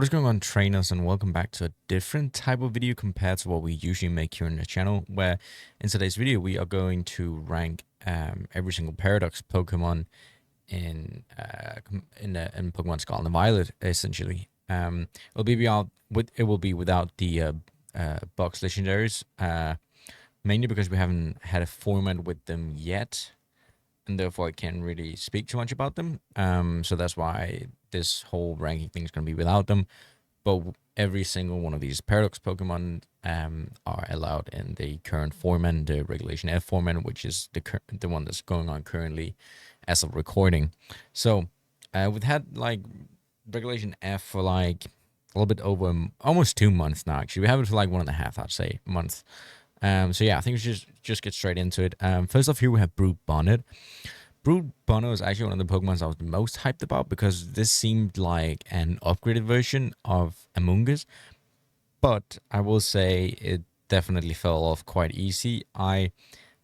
What is going on, trainers, and welcome back to a different type of video compared to what we usually make here on the channel, where in today's video we are going to rank every single Paradox Pokemon in Pokemon Scarlet and Violet, essentially. It will be without the box legendaries, mainly because we haven't had a format with them yet, and therefore I can't really speak too much about them. So that's why this whole ranking thing is going to be without them. But every single one of these Paradox Pokemon are allowed in the current format, the Regulation F format, which is the one that's going on currently as of recording. So we've had like Regulation F for like a little bit over almost 2 months now. Actually, we have it for like 1.5, I'd say, month. So yeah, I think we should just get straight into it. First off, here we have Brute Bonnet. Brute Bonnet is actually one of the Pokemons I was the most hyped about because this seemed like an upgraded version of Among Us. But I will say it definitely fell off quite easy. I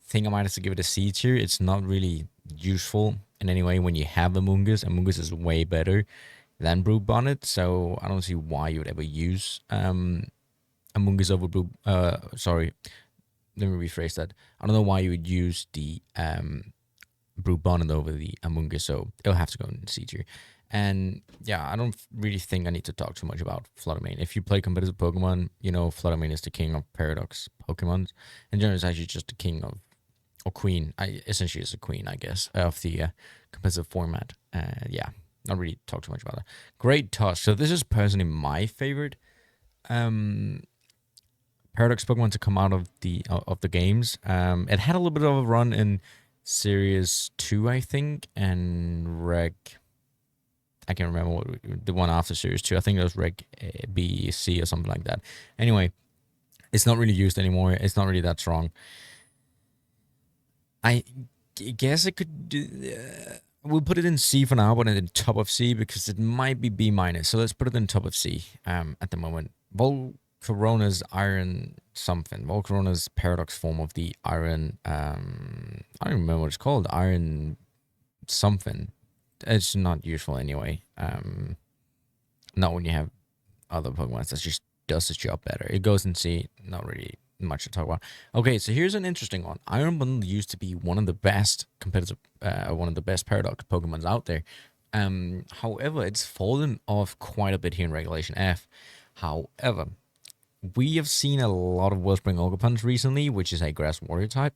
think I might have to give it a C tier. It's not really useful in any way when you have Among Us. Among Us is way better than Brute Bonnet, so I don't see why you would ever use Among Us over Brute. Sorry, let me rephrase that. I don't know why you would use the Brute Bonnet over the Among Us, so it'll have to go in C tier. And yeah, I don't really think I need to talk too much about Fluttermane. If you play competitive Pokemon, you know Fluttermane is the king of Paradox Pokemon. In general, it's actually just the king of, or queen. Essentially is a queen, I guess, of the competitive format. Yeah, not really talk too much about that. Great Tusk. So this is personally my favorite Paradox Pokemon to come out of the games. It had a little bit of a run in Series 2, I think, and Reg. I can't remember what the one after Series 2. I think it was Reg B, C, or something like that. Anyway, it's not really used anymore. It's not really that strong. I guess I could we'll put it in C for now, but in the top of C because it might be B minus. So let's put it in top of C at the moment. Volcarona's Iron something. Volcarona's Paradox form of the Iron. I don't remember what it's called. Iron something. It's not useful anyway. Not when you have other Pokemon that just does its job better. It goes in C. Not really much to talk about. Okay, so here's an interesting one. Iron Bundle used to be one of the best competitive, one of the best Paradox Pokemons out there. However, it's fallen off quite a bit here in Regulation F. However, we have seen a lot of Wellspring Ogerpons recently, which is a Grass Warrior type,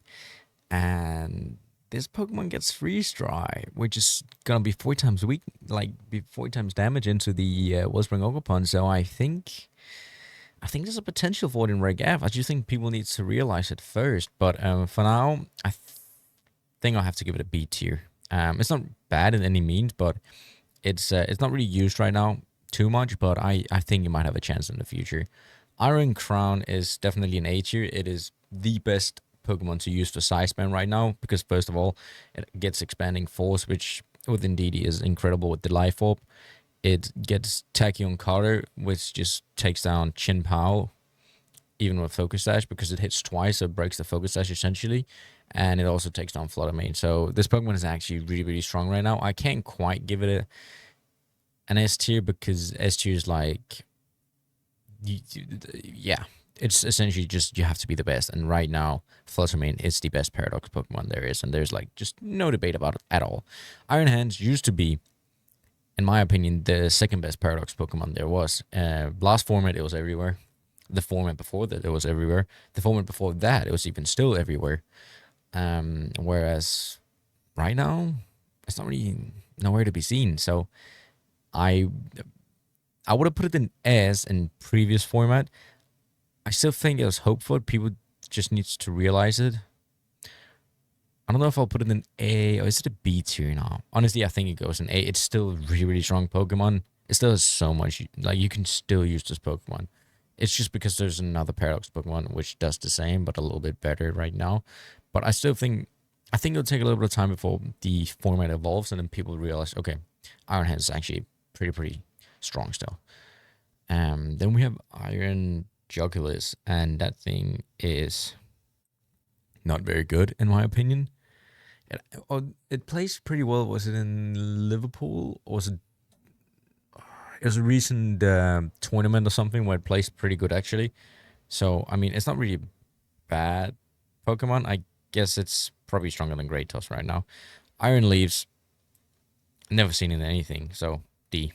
and this Pokemon gets Freeze Dry, which is gonna be 4 times weak, be 4 times damage into the Wellspring Ogerpon. So I think there's a potential for it in Reg F. I just think people need to realize it first. But for now, I think I'll have to give it a B tier. It's not bad in any means, but it's not really used right now too much. But I think it might have a chance in the future. Iron Crown is definitely an A tier. It is the best Pokemon to use for Sizeman right now because first of all, it gets expanding force, which with Indeedee is incredible with the Life Orb. It gets Tachyon Carter, which just takes down Chin Pao, even with Focus Sash, because it hits twice, so it breaks the Focus Sash essentially. And it also takes down Fluttermane. So this Pokemon is actually really, really strong right now. I can't quite give it an S tier because S tier is like, yeah, it's essentially just you have to be the best. And right now, Fluttermane is the best Paradox Pokemon there is. And there's like just no debate about it at all. Iron Hands used to be, in my opinion, the second best Paradox Pokemon there was. Last format, it was everywhere. The format before that, it was everywhere. The format before that, it was even still everywhere. Whereas right now, it's not really nowhere to be seen. So I would have put it in S in previous format. I still think it was hopeful. People just needs to realize it. I don't know if I'll put it in A or is it a B tier now? Honestly, I think it goes in A. It's still a really, really strong Pokemon. It still has so much, like you can still use this Pokemon. It's just because there's another Paradox Pokemon which does the same, but a little bit better right now. But I still think, it'll take a little bit of time before the format evolves and then people realize, okay, Iron Hands is actually pretty strong still. Then we have Iron Jugulis, and that thing is not very good in my opinion. It plays pretty well. Was it in Liverpool or was it it was a recent tournament or something where it placed pretty good actually. So I mean, it's not really bad Pokemon. I guess it's probably stronger than Great Tusk right now. Iron Leaves, never seen it in anything. So D,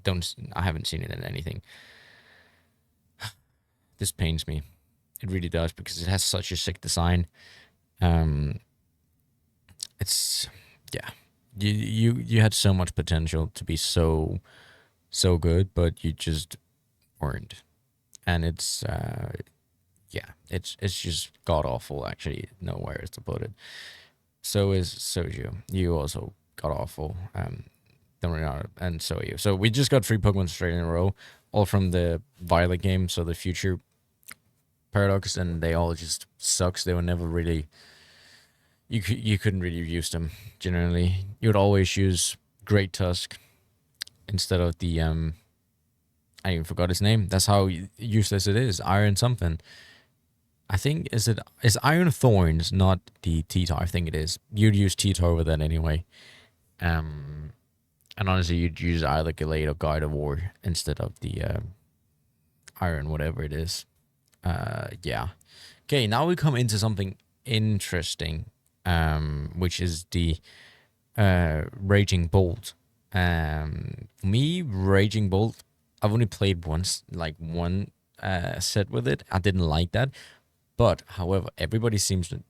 don't I haven't seen it in anything. This pains me. It really does because it has such a sick design. Um, it's yeah. You had so much potential to be so good, but you just weren't. And it's yeah, it's just god awful. Actually, nowhere else to put it. So is Soju. You also god awful. Don't really know, and so are you. So we just got 3 Pokemon straight in a row, all from the Violet game. So the future Paradox, and they all just sucks. They were never really you couldn't really use them generally. You would always use Great Tusk instead of the I even forgot his name. That's how useless it is. Iron something. I think is Iron Thorns, not the T-Tar. I think it is. You'd use T-Tar over that anyway. Um, and honestly, you'd use either Gallade or Guide of War instead of the Iron, whatever it is. Yeah. Okay, now we come into something interesting, which is the Raging Bolt. For me, Raging Bolt, I've only played once, like one set with it. I didn't like that. But however, everybody seems to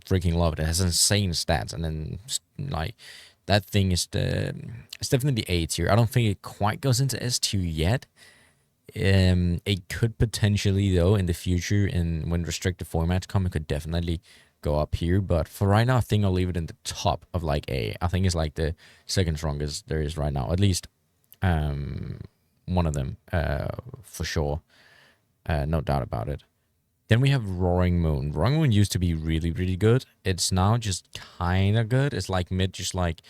freaking love it. It has insane stats, and then like that thing is it's definitely A tier. I don't think it quite goes into S tier yet. It could potentially though in the future, and when restricted formats come, it could definitely go up here. But for right now, I think I'll leave it in the top of like A. I think it's like the second strongest there is right now, at least one of them for sure, no doubt about it. Then we have Roaring Moon. Roaring Moon used to be really, really good. It's now just kind of good. It's like mid, just like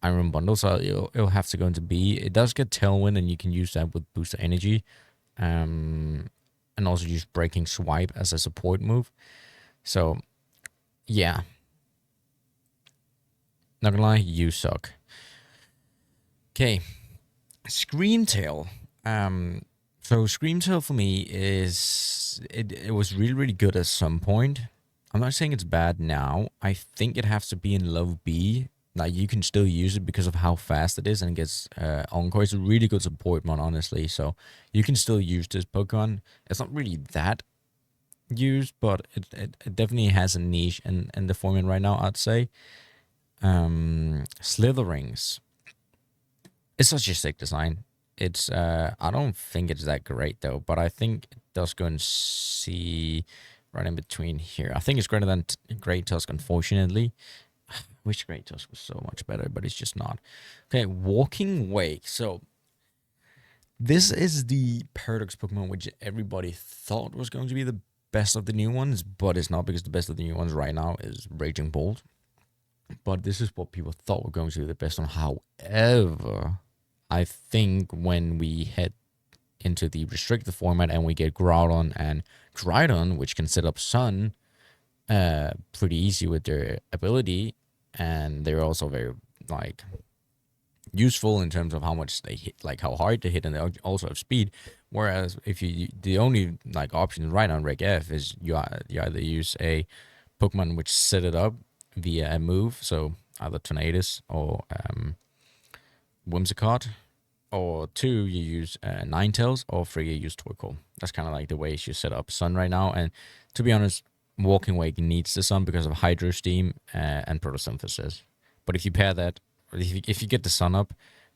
Iron Bundle, so it'll have to go into B. It does get Tailwind, and you can use that with Booster Energy. And also use Breaking Swipe as a support move. So, yeah. Not gonna lie, you suck. Okay. Screamtail. So Screamtail for me is it was really really good at some point. I'm not saying it's bad now. I think it has to be in low B. Like you can still use it because of how fast it is and it gets Encore. It's a really good support mon, honestly. So you can still use this Pokemon. It's not really that used, but it definitely has a niche in the format right now, I'd say. Slitherings. It's such a sick design. It's I don't think it's that great though, but I think it does go and see right in between here. I think it's greater than Great Tusk, unfortunately. I wish Great Tusk was so much better, but it's just not. Okay, Walking Wake. So this is the Paradox Pokemon which everybody thought was going to be the best of the new ones, but it's not, because the best of the new ones right now is Raging Bolt. But this is what people thought were going to be the best one. However, I think when we head into the restricted format and we get Groudon and Dryden, which can set up Sun pretty easy with their ability, and they're also very like useful in terms of how much they hit, like how hard they hit, and they also have speed. Whereas if you the only like option right on Reg F is you either use a Pokemon which set it up via a move, so either Tornadus or Whimsicott, or 2 you use Ninetales, or 3 you use Torkoal. That's kind of like the way you set up Sun right now. And to be honest, Walking Wake needs the Sun because of Hydro Steam and Photosynthesis. But if you pair that, or if you get the Sun up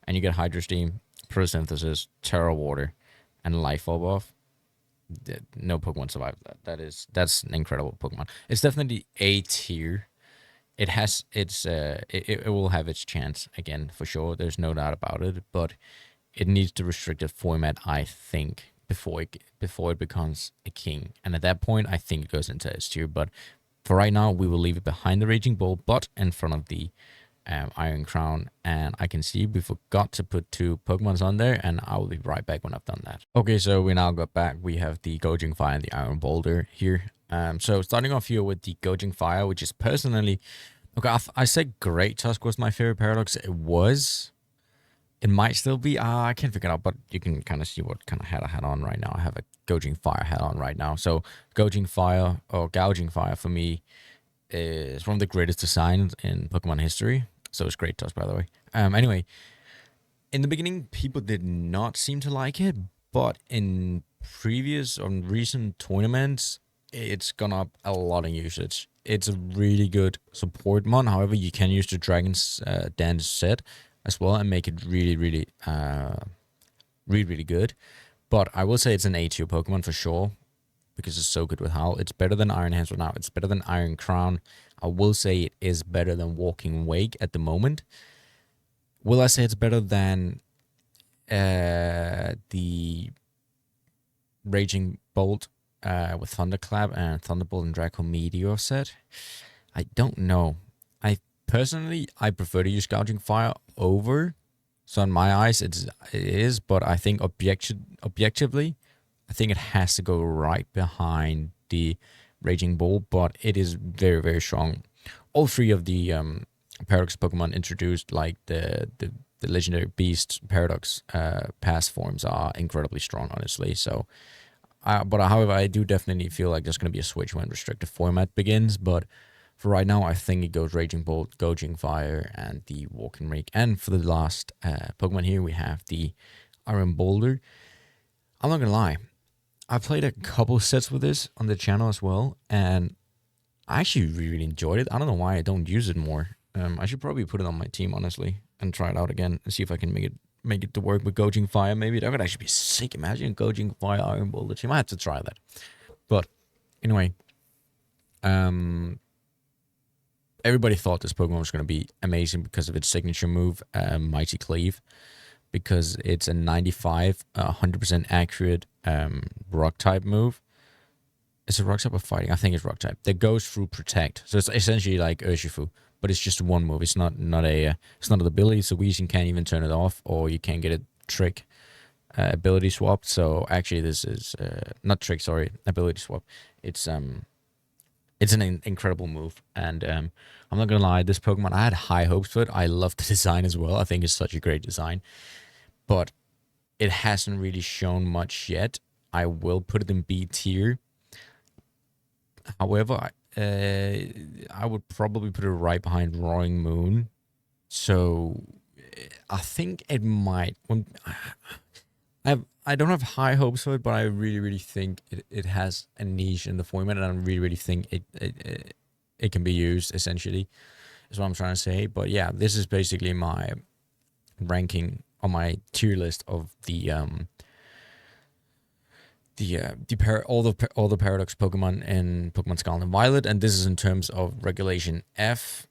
and you get Hydro Steam, Photosynthesis, Terra Water, and Life Orb off, no Pokemon survives that. That's an incredible Pokemon. It's definitely A tier. It has it will have its chance again for sure. There's no doubt about it, but it needs the restricted format, I think, before it becomes a king. And at that point, I think it goes into S tier. But for right now, we will leave it behind the Raging Bull, but in front of the Iron Crown. And I can see we forgot to put 2 Pokemons on there, and I will be right back when I've done that. Okay, so we now got back. We have the Gouging Fire and the Iron Boulder here. So starting off here with the Gouging Fire, which is personally, okay, I said Great Tusk was my favorite Paradox. It was, It might still be. I can't figure it out, but you can kind of see what kind of hat I had on right now. I have a Gouging Fire hat on right now. So Gouging Fire or Gouging Fire for me is one of the greatest designs in Pokemon history. So it's great toss, by the way. Anyway, in the beginning, people did not seem to like it, but in previous or recent tournaments, it's gone up a lot in usage. It's a really good support mon. However, you can use the Dragon's Dance set as well and make it really good. But I will say it's an A2 Pokemon for sure because it's so good with Howl. It's better than Iron Hands right now. It's better than Iron Crown. I will say it is better than Walking Wake at the moment. Will I say it's better than the Raging Bolt with Thunderclap and Thunderbolt and Draco Meteor set? I don't know. I prefer to use Gouging Fire over. So in my eyes, it is, but I think objectively, I think it has to go right behind the Raging Bolt, but it is very, very strong. All three of the Paradox Pokemon introduced, like the Legendary Beast Paradox past forms, are incredibly strong, honestly. So, but however, I do definitely feel like there's going to be a switch when restricted format begins, but for right now, I think it goes Raging Bolt, Gouging Fire, and the Walking Rake. And for the last Pokemon here, we have the Iron Boulder. I'm not gonna lie, I played a couple sets with this on the channel as well, and I actually really enjoyed it. I don't know why I don't use it more. I should probably put it on my team, honestly, and try it out again and see if I can make it to work with Gouging Fire. Maybe that would actually be sick. Imagine Gouging Fire Iron Boulder team. I have to try that. But anyway, everybody thought this Pokemon was going to be amazing because of its signature move, Mighty Cleave, because it's a 95, 100% accurate rock type move. Is it rock type or fighting? I think it's rock type. That goes through Protect, so it's essentially like Urshifu, but it's just one move. It's not an ability. So Weezing can't even turn it off, or you can't get a trick ability swap. So actually, this is not trick. Sorry, ability swap. It's an incredible move, and I'm not gonna lie, this Pokemon, I had high hopes for it. I love the design as well. I think it's such a great design, but it hasn't really shown much yet. I will put it in B tier. However, I would probably put it right behind Roaring Moon. So I think it might. I don't have high hopes for it, but I really think it has a niche in the format, and I really think it can be used, essentially, is what I'm trying to say. But yeah, this is basically my ranking on my tier list of all the Paradox Pokemon in Pokemon Scarlet and Violet, and this is in terms of Regulation F.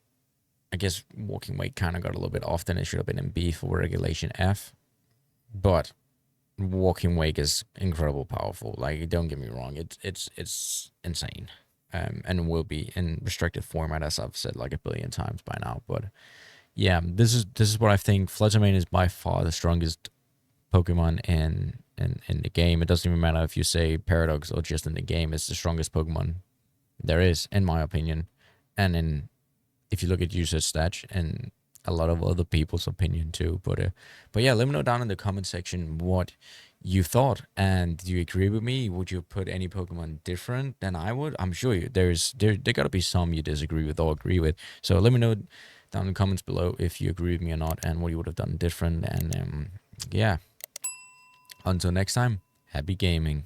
I guess Walking Wake kind of got a little bit off, then it should have been in B for Regulation F, but Walking Wake is incredible powerful. Like, don't get me wrong, it's insane, and will be in restricted format, as I've said like a billion times by now. But yeah, this is what I think. Flutter is by far the strongest Pokemon in the game. It doesn't even matter if you say Paradox or just in the game. It's the strongest Pokemon there is, in my opinion, and if you look at user stats and a lot of other people's opinion too. But yeah, let me know down in the comment section what you thought, and do you agree with me? Would you put any Pokemon different than I would? I'm sure there gotta be some you disagree with or agree with. So let me know down in the comments below if you agree with me or not, and what you would have done different. And yeah, until next time, happy gaming.